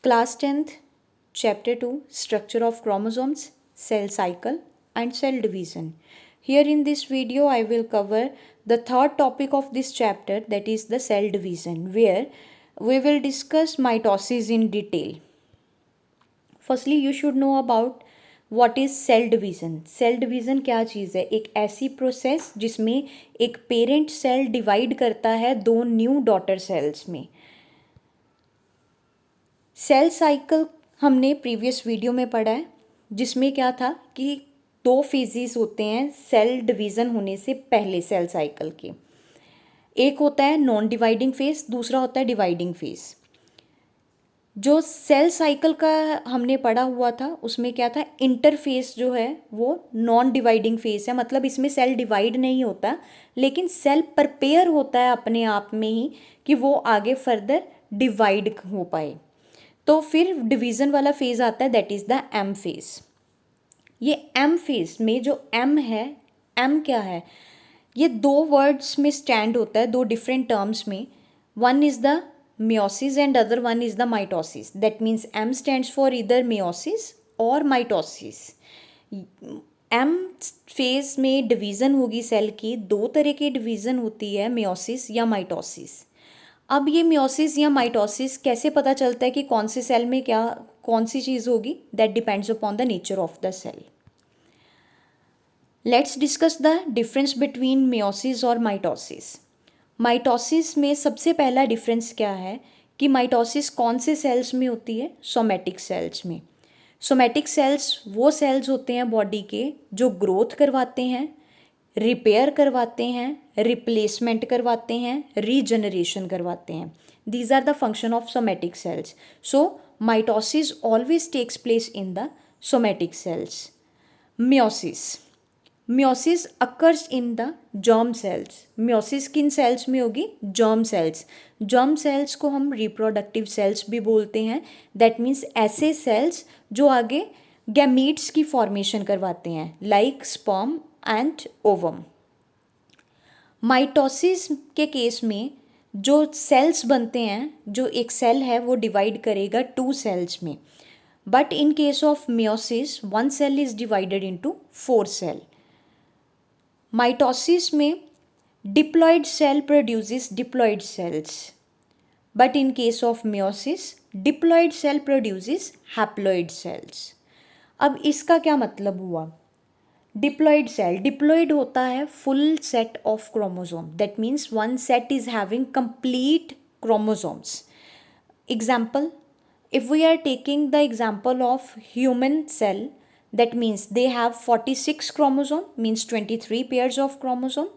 Class 10th, Chapter 2, Structure of Chromosomes, Cell Cycle and Cell Division. Here in this video, I will cover the third topic of this chapter, that is the cell division, where we will discuss mitosis in detail. Firstly, you should know about what is cell division. Cell division क्या चीज़ है? एक ऐसी process जिसमें एक parent cell divide करता है दो न्यू डॉटर सेल्स में. सेल साइकिल हमने प्रीवियस वीडियो में पढ़ा है, जिसमें क्या था कि दो फेजेस होते हैं सेल डिवीज़न होने से पहले सेल साइकिल के. एक होता है नॉन डिवाइडिंग फेज, दूसरा होता है डिवाइडिंग फेज. जो सेल साइकिल का हमने पढ़ा हुआ था उसमें क्या था, इंटरफेस जो है वो नॉन डिवाइडिंग फेज है, मतलब इसमें सेल डिवाइड नहीं होता लेकिन सेल प्रिपेयर होता है अपने आप में ही कि वो आगे फर्दर डिवाइड हो पाए. तो फिर डिवीज़न वाला फेज़ आता है, that is the M phase. ये एम फेज़ में जो एम है, एम क्या है, ये दो वर्ड्स में स्टैंड होता है, दो डिफरेंट टर्म्स में. One is the meiosis and other one is the mitosis. That means M stands for either meiosis or mitosis. M phase में डिवीज़न होगी सेल की, दो तरह की डिवीज़न होती है, meiosis या mitosis. अब ये meiosis या mitosis कैसे पता चलता है कि कौन से सेल में क्या कौन सी चीज़ होगी? That depends upon the nature of the cell. Let's discuss the difference between meiosis और mitosis. माइटोसिस में सबसे पहला डिफरेंस क्या है कि माइटोसिस कौन से सेल्स में होती है? सोमैटिक सेल्स में. सोमैटिक सेल्स वो सेल्स होते हैं बॉडी के जो ग्रोथ करवाते हैं, रिपेयर करवाते हैं, रिप्लेसमेंट करवाते हैं, रीजनरेशन करवाते हैं. These are the function of somatic cells. So mitosis always takes place in the somatic cells. Meiosis, meiosis occurs in the germ cells. Meiosis किन सेल्स में होगी? Germ cells. जर्म सेल्स को हम reproductive cells भी बोलते हैं. That means ऐसे sales जो आगे गैमीट्स की फॉर्मेशन करवाते हैं, like sperm and ovum. Mitosis के केस में जो सेल्स बनते हैं, जो एक सेल है वो डिवाइड करेगा टू सेल्स में. But in case of meiosis one cell is divided into four cell. Mitosis में diploid cell produces diploid cells, but in case of meiosis diploid cell produces haploid cells. अब इसका क्या मतलब हुआ? Diploid cell, diploid होता है full set of chromosome. That means one set is having complete chromosomes. Example, if we are taking the example of human cell, that means they have 46 chromosome, means 23 pairs of chromosome.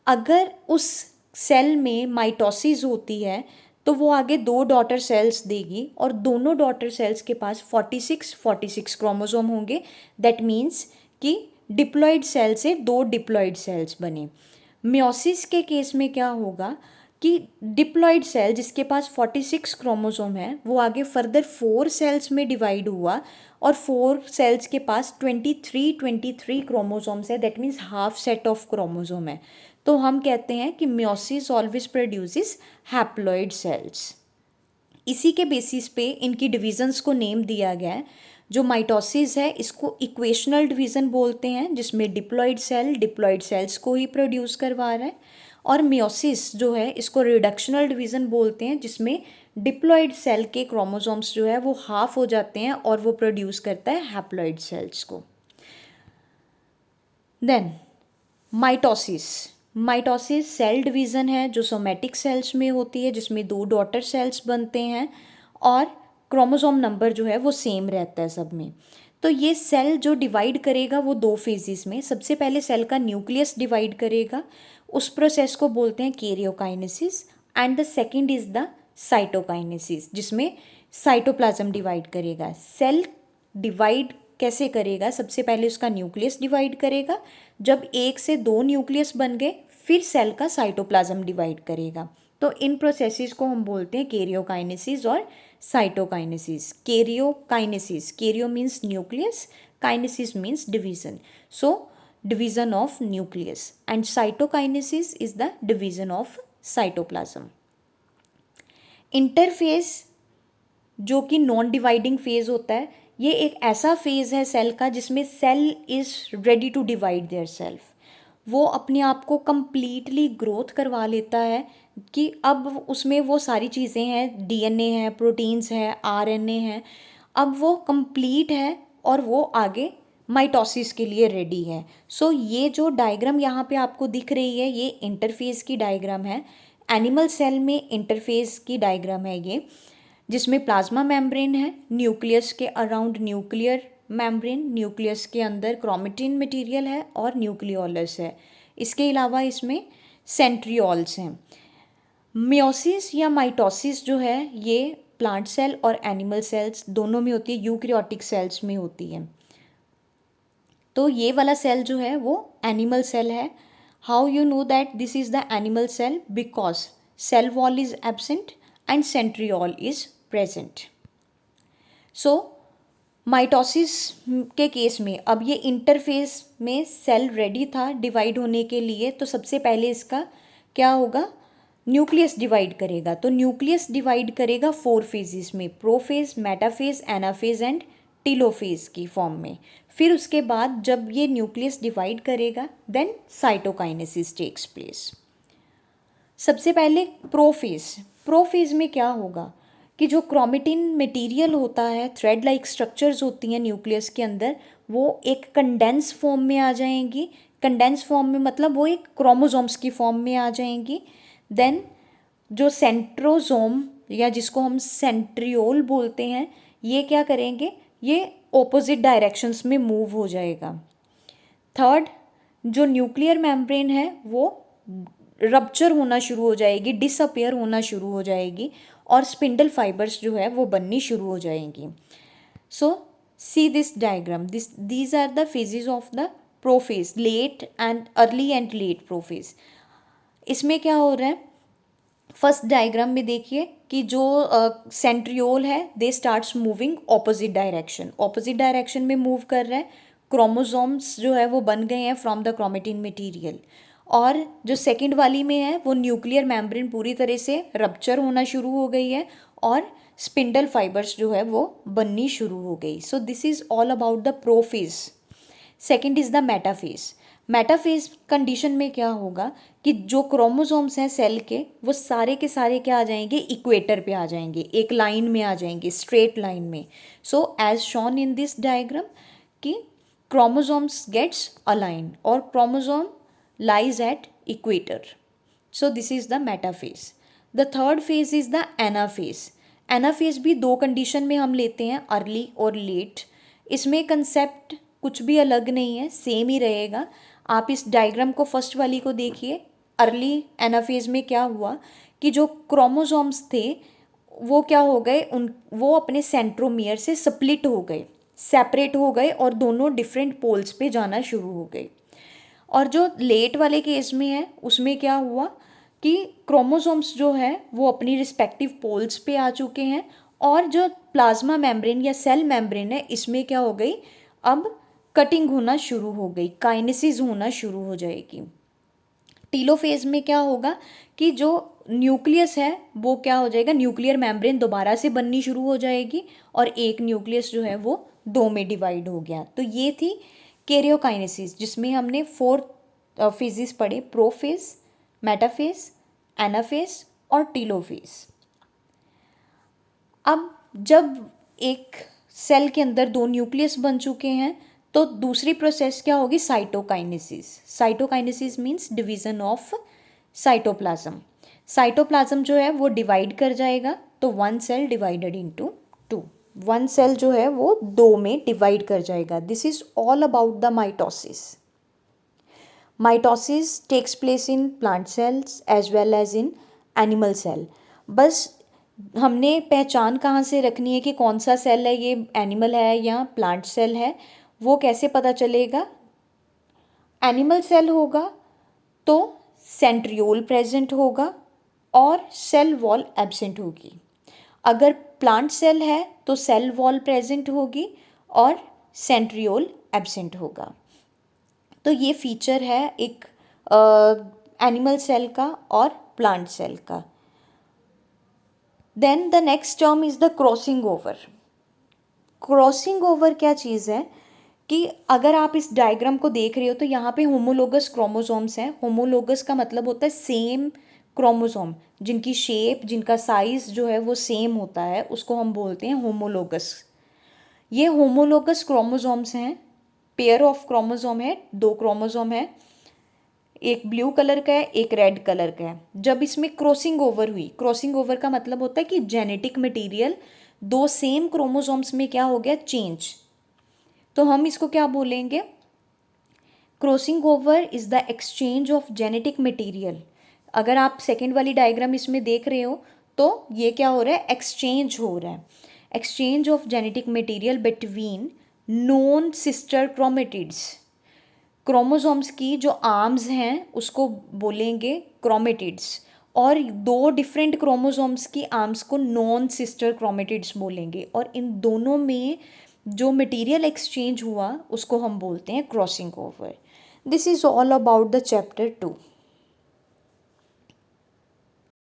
अगर उस cell में mitosis होती है तो वो आगे दो daughter cells देगी और दोनों डॉटर सेल्स के पास 46 क्रोमोसोम होंगे. दैट मीन्स कि डिप्लॉयड सेल से दो डिप्लॉयड सेल्स बने. मियोसिस के केस में क्या होगा कि डिप्लॉयड सेल जिसके पास 46 क्रोमोसोम है वो आगे फर्दर 4 सेल्स में डिवाइड हुआ और 4 सेल्स के पास 23 क्रोमोसोम्स है. That means half set of chromosome है. तो हम कहते हैं कि meiosis always produces haploid cells. इसी के बेसिस पे इनकी डिविजन्स को नेम दिया गया है. जो माइटोसिस है इसको इक्वेशनल डिवीज़न बोलते हैं, जिसमें डिप्लॉयड सेल्स को ही प्रोड्यूस करवा रहा है. और मियोसिस जो है इसको रिडक्शनल डिवीज़न बोलते हैं, जिसमें डिप्लॉयड सेल के क्रोमोसोम्स जो है वो हाफ हो जाते हैं और वो प्रोड्यूस करता है हैप्लॉयड सेल्स को. Then mitosis, mitosis cell division है जो सोमैटिक सेल्स में होती है, जिसमें दो डॉटर सेल्स बनते हैं और क्रोमोसोम नंबर जो है वो सेम रहता है सब में. तो ये सेल जो डिवाइड करेगा वो दो फेजेस में. सबसे पहले सेल का न्यूक्लियस डिवाइड करेगा, उस प्रोसेस को बोलते हैं karyokinesis. And the second is the cytokinesis, जिसमें साइटोप्लाज्म डिवाइड करेगा. सेल डिवाइड कैसे करेगा? सबसे पहले उसका न्यूक्लियस डिवाइड करेगा. जब एक से दो न्यूक्लियस बन गए फिर सेल का साइटोप्लाज्म डिवाइड करेगा. तो इन प्रोसेसेस को हम बोलते हैं कैरियोकाइनेसिस और cytokinesis. Karyokinesis, Cairo means nucleus, kinesis means division. So division of nucleus, and cytokinesis is the division of cytoplasm. Interphase जो कि नॉन डिवाइडिंग फेज होता है, ये एक ऐसा फेज है सेल का जिसमें cell is ready to divide their self. वो अपने आप को कंप्लीटली ग्रोथ करवा लेता है कि अब उसमें वो सारी चीज़ें हैं, डीएनए है, प्रोटीन्स है, आरएनए है, अब वो कंप्लीट है और वो आगे माइटोसिस के लिए रेडी है। सो ये जो डायग्राम यहाँ पे आपको दिख रही है, ये इंटरफेस की डायग्राम है। एनिमल सेल में इंटरफेस की डायग्राम है ये, जिसमें प्लाज्मा मेम्ब्रेन है, न्यूक्लियस के अराउंड न्यूक्लियर मेम्ब्रेन, न्यूक्लियस के अंदर क्रोमेटिन मटेरियल है और न्यूक्लियोलस है। इसके अलावा इसमें सेंट्रियोल्स हैं। मियोसिस या माइटोसिस जो है ये प्लांट सेल और एनिमल सेल्स दोनों में होती है, यूकैरियोटिक सेल्स में होती है। तो ये वाला सेल जो है वो एनिमल सेल है। How you know that this is the animal cell? Because cell wall is absent and centriole is present. So mitosis के केस में अब ये इंटरफेस में सेल रेडी था डिवाइड होने के लिए, तो सबसे पहले इसका क्या होगा, न्यूक्लियस डिवाइड करेगा। तो न्यूक्लियस डिवाइड करेगा 4 फेजेस में, prophase, metaphase, anaphase and telophase की फॉर्म में। फिर उसके बाद जब ये न्यूक्लियस डिवाइड करेगा देन साइटोकाइनेसिस टेक्स प्लेस। सबसे पहले प्रोफेज। प्रोफेज में क्या होगा कि जो क्रोमेटिन मटेरियल होता है, थ्रेड लाइक स्ट्रक्चर्स होती हैं न्यूक्लियस के अंदर, वो एक कंडेंस फॉर्म में आ जाएंगी। कंडेंस फॉर्म में मतलब वो एक क्रोमोसोम्स की फॉर्म में आ जाएंगी। देन जो सेंट्रोसोम या जिसको हम सेंट्रियोल बोलते हैं, ये क्या करेंगे, ये ऑपोजिट डायरेक्शंस में मूव हो जाएगा। थर्ड, जो न्यूक्लियर मेम्ब्रेन है वो रप्चर होना शुरू हो जाएगी, डिसअपियर होना शुरू हो जाएगी और स्पिंडल फाइबर्स जो है वो बननी शुरू हो जाएंगी। So see this diagram, these are the phases of the prophase, late and early and late prophase. इसमें क्या हो रहा है, फर्स्ट डायग्राम में देखिए कि जो सेंट्रियोल है they starts moving opposite direction, opposite direction में मूव कर रहा है। क्रोमोसोम्स जो है वो बन गए हैं फ्रॉम द क्रोमेटिन मटेरियल। और जो सेकंड वाली में है वो न्यूक्लियर मेम्ब्रेन पूरी तरह से रप्चर होना शुरू हो गई है और स्पिंडल फाइबर्स जो है वो बननी शुरू हो गई। So this is all about the prophase. Second is the metaphase. Metaphase condition में क्या होगा कि जो क्रोमोसोम्स हैं सेल के, वो सारे के सारे क्या आ जाएंगे, इक्वेटर पे आ जाएंगे, एक लाइन में आ जाएंगे, स्ट्रेट लाइन में। So as shown in this diagram कि क्रोमोसोम्स गेट्स अलाइन और chromosome lies at equator. So this is the metaphase. The third phase is the anaphase. Anaphase भी दो कंडीशन में हम लेते हैं, अर्ली और लेट। इसमें कंसेप्ट कुछ भी अलग नहीं है, सेम ही रहेगा। आप इस डायग्राम को फर्स्ट वाली को देखिए। अर्ली एनाफेज में क्या हुआ कि जो क्रोमोसोम्स थे वो क्या हो गए, वो अपने सेंट्रोमियर से स्प्लिट हो गए, सेपरेट हो गए और दोनों डिफरेंट पोल्स पे जाना शुरू हो गए। और जो लेट वाले केस में है उसमें क्या हुआ कि क्रोमोसोम्स जो है वो अपनी रिस्पेक्टिव पोल्स पे आ चुके हैं और जो प्लाज्मा मेम्ब्रेन या सेल मेम्ब्रेन है इसमें क्या हो गई, अब कटिंग होना शुरू हो गई, काइनेसिस होना शुरू हो जाएगी। टीलोफेज में क्या होगा कि जो न्यूक्लियस है वो क्या हो जाएगा, न्यूक्लियर मेम्ब्रेन दोबारा से बननी शुरू हो जाएगी और एक न्यूक्लियस जो है वो दो में डिवाइड हो गया। तो ये थी कैरियोकाइनेसिस, जिसमें हमने 4 फेजेस पढ़े, प्रोफेज, मेटाफेज, एनाफेज और टीलोफेज। अब जब एक सेल के अंदर 2 न्यूक्लियस बन चुके हैं तो दूसरी प्रोसेस क्या होगी, cytokinesis. Cytokinesis means division of cytoplasm. Cytoplasm जो है वो डिवाइड कर जाएगा, तो 1 सेल डिवाइडेड इनटू 2, 1 सेल जो है वो 2 में डिवाइड कर जाएगा। This is all about the mitosis. Mitosis takes place in plant cells as well as in animal cell. बस हमने पहचान कहाँ से रखनी है कि कौन सा सेल है, ये एनिमल है या प्लांट सेल है, वो कैसे पता चलेगा। एनिमल सेल होगा तो सेंट्रियोल प्रेजेंट होगा और सेल वॉल एब्सेंट होगी। अगर प्लांट सेल है तो सेल वॉल प्रेजेंट होगी और सेंट्रियोल एब्सेंट होगा। तो ये फीचर है एक एनिमल सेल का और प्लांट सेल का। Then the next term is the crossing over. Crossing over क्या चीज़ है कि अगर आप इस डायग्राम को देख रहे हो तो यहाँ पे होमोलोगस क्रोमोसोम्स हैं। होमोलोगस का मतलब होता है सेम क्रोमोसोम, जिनकी शेप, जिनका साइज जो है वो सेम होता है, उसको हम बोलते हैं होमोलोगस। ये होमोलोगस क्रोमोसोम्स हैं, पेयर ऑफ क्रोमोसोम है, 2 क्रोमोसोम है, एक ब्लू कलर का है, एक रेड कलर का है। जब इसमें क्रॉसिंग ओवर हुई, क्रॉसिंग ओवर का मतलब होता है कि जेनेटिक मटेरियल 2 सेम क्रोमोसोम्स में क्या हो गया, चेंज। तो हम इसको क्या बोलेंगे, crossing over is the exchange of genetic material. अगर आप सेकेंड वाली डायग्राम इसमें देख रहे हो तो ये क्या हो रहा है, एक्सचेंज हो रहा है, exchange of genetic material between non sister chromatids. Chromosomes की जो आर्म्स हैं उसको बोलेंगे क्रोमेटिड्स, और 2 डिफरेंट क्रोमोसोम्स की आर्म्स को नॉन सिस्टर क्रोमेटिड्स बोलेंगे, और इन दोनों में जो मटेरियल एक्सचेंज हुआ उसको हम बोलते हैं crossing over. This is all about the chapter 2।